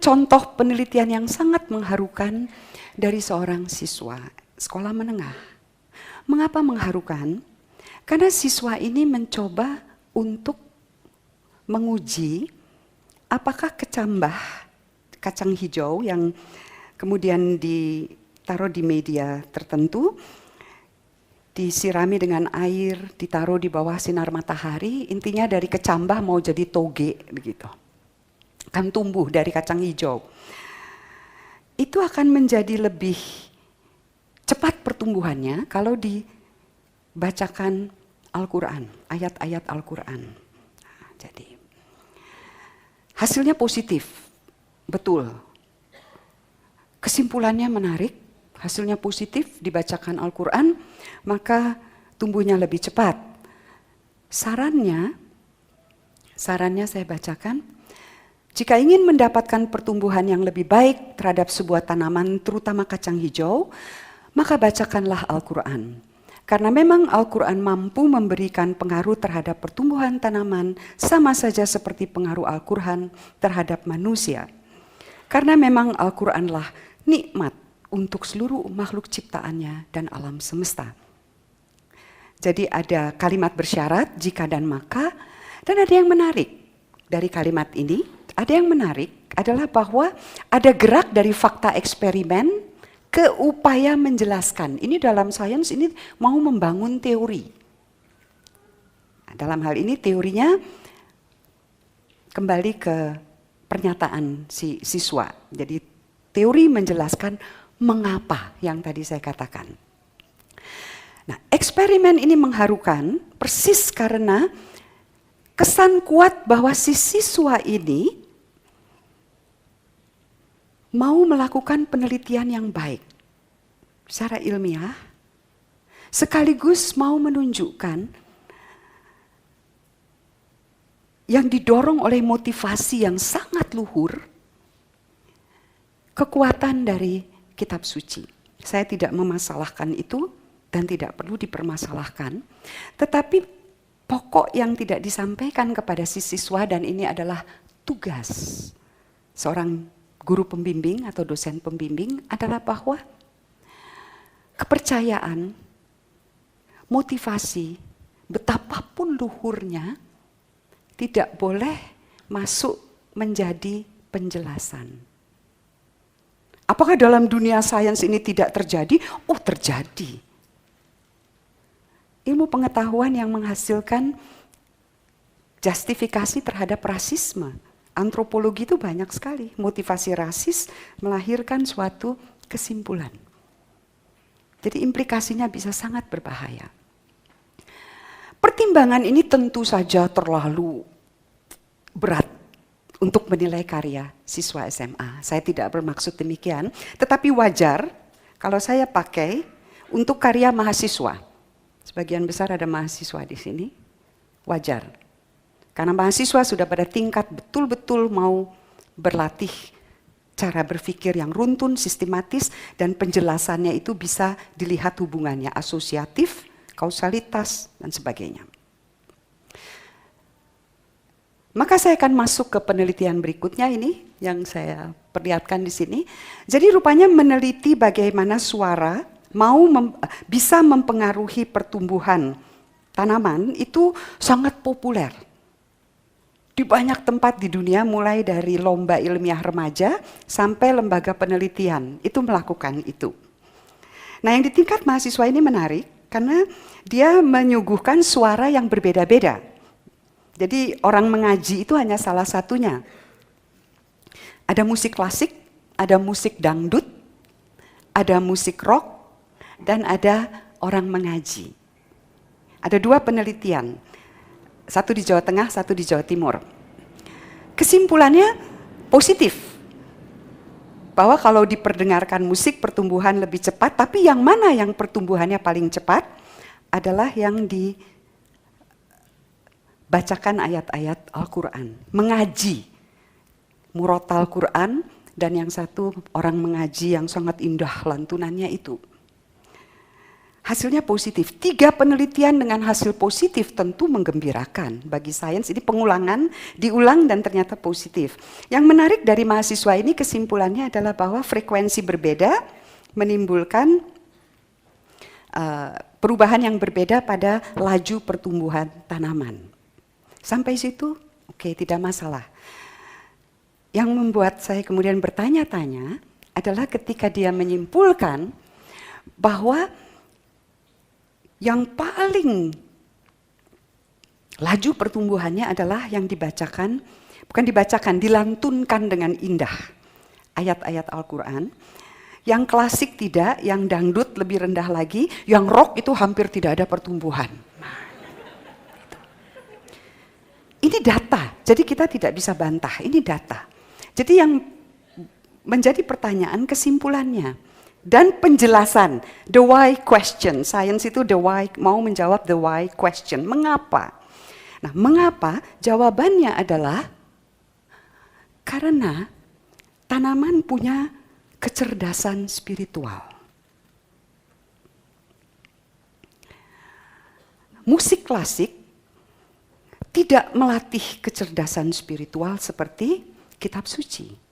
contoh penelitian yang sangat mengharukan dari seorang siswa sekolah menengah. Mengapa mengharukan? Karena siswa ini mencoba untuk menguji apakah kacang hijau yang kemudian ditaruh di media tertentu, disirami dengan air, ditaruh di bawah sinar matahari, intinya dari kecambah mau jadi toge begitu. Akan tumbuh dari kacang hijau. Itu akan menjadi lebih cepat pertumbuhannya kalau dibacakan Al-Quran, ayat-ayat Al-Quran. Nah, jadi hasilnya positif, betul. Kesimpulannya menarik, hasilnya positif, dibacakan Al-Quran, maka tumbuhnya lebih cepat. Sarannya saya bacakan, jika ingin mendapatkan pertumbuhan yang lebih baik terhadap sebuah tanaman, terutama kacang hijau, maka bacakanlah Al-Quran. Karena memang Al-Quran mampu memberikan pengaruh terhadap pertumbuhan tanaman, sama saja seperti pengaruh Al-Quran terhadap manusia. Karena memang Al-Quranlah nikmat untuk seluruh makhluk ciptaannya dan alam semesta. Jadi ada kalimat bersyarat, jika dan maka, dan ada yang menarik dari kalimat ini. Ada yang menarik adalah bahwa ada gerak dari fakta eksperimen ke upaya menjelaskan. Ini dalam sains ini mau membangun teori. Nah, dalam hal ini teorinya kembali ke pernyataan si siswa. Jadi teori menjelaskan mengapa yang tadi saya katakan. Nah, eksperimen ini mengharukan persis karena kesan kuat bahwa si siswa ini mau melakukan penelitian yang baik secara ilmiah, sekaligus mau menunjukkan yang didorong oleh motivasi yang sangat luhur, kekuatan dari kitab suci. Saya tidak memasalahkan itu dan tidak perlu dipermasalahkan, tetapi pokok yang tidak disampaikan kepada si siswa, dan ini adalah tugas seorang guru pembimbing atau dosen pembimbing, adalah bahwa kepercayaan, motivasi, betapapun luhurnya, tidak boleh masuk menjadi penjelasan. Apakah dalam dunia sains ini tidak terjadi? Oh, terjadi. Ilmu pengetahuan yang menghasilkan justifikasi terhadap rasisme. Antropologi itu banyak sekali. Motivasi rasis melahirkan suatu kesimpulan. Jadi implikasinya bisa sangat berbahaya. Pertimbangan ini tentu saja terlalu berat untuk menilai karya siswa SMA. Saya tidak bermaksud demikian, tetapi wajar kalau saya pakai untuk karya mahasiswa. Sebagian besar ada mahasiswa di sini, wajar. Karena mahasiswa sudah pada tingkat betul-betul mau berlatih cara berpikir yang runtun, sistematis, dan penjelasannya itu bisa dilihat hubungannya asosiatif, kausalitas, dan sebagainya. Maka saya akan masuk ke penelitian berikutnya ini, yang saya perlihatkan di sini. Jadi rupanya meneliti bagaimana suara bisa mempengaruhi pertumbuhan tanaman itu sangat populer. Di banyak tempat di dunia, mulai dari lomba ilmiah remaja sampai lembaga penelitian, itu melakukan itu. Nah, yang di tingkat mahasiswa ini menarik karena dia menyuguhkan suara yang berbeda-beda. Jadi orang mengaji itu hanya salah satunya. Ada musik klasik, ada musik dangdut, ada musik rock, dan ada orang mengaji. Ada 2 penelitian. Satu di Jawa Tengah, satu di Jawa Timur. Kesimpulannya positif. Bahwa kalau diperdengarkan musik pertumbuhan lebih cepat, tapi yang mana yang pertumbuhannya paling cepat adalah yang dibacakan ayat-ayat Al-Quran. Mengaji murotal Quran, dan yang satu orang mengaji yang sangat indah lantunannya itu. hasilnya positif. 3 penelitian dengan hasil positif tentu menggembirakan. Bagi sains ini pengulangan, diulang dan ternyata positif. Yang menarik dari mahasiswa ini kesimpulannya adalah bahwa frekuensi berbeda menimbulkan perubahan yang berbeda pada laju pertumbuhan tanaman. Sampai situ, oke, tidak masalah. Yang membuat saya kemudian bertanya-tanya adalah ketika dia menyimpulkan bahwa yang paling laju pertumbuhannya adalah yang dibacakan, bukan dibacakan, dilantunkan dengan indah. Ayat-ayat Al-Quran. Yang klasik tidak, yang dangdut lebih rendah lagi, yang rock itu hampir tidak ada pertumbuhan. Ini data, jadi kita tidak bisa bantah, ini data. Jadi yang menjadi pertanyaan kesimpulannya dan penjelasan, the why question. Science itu the why, mau menjawab the why question. Mengapa? Nah, mengapa? Jawabannya adalah karena tanaman punya kecerdasan spiritual. Musik klasik tidak melatih kecerdasan spiritual seperti kitab suci.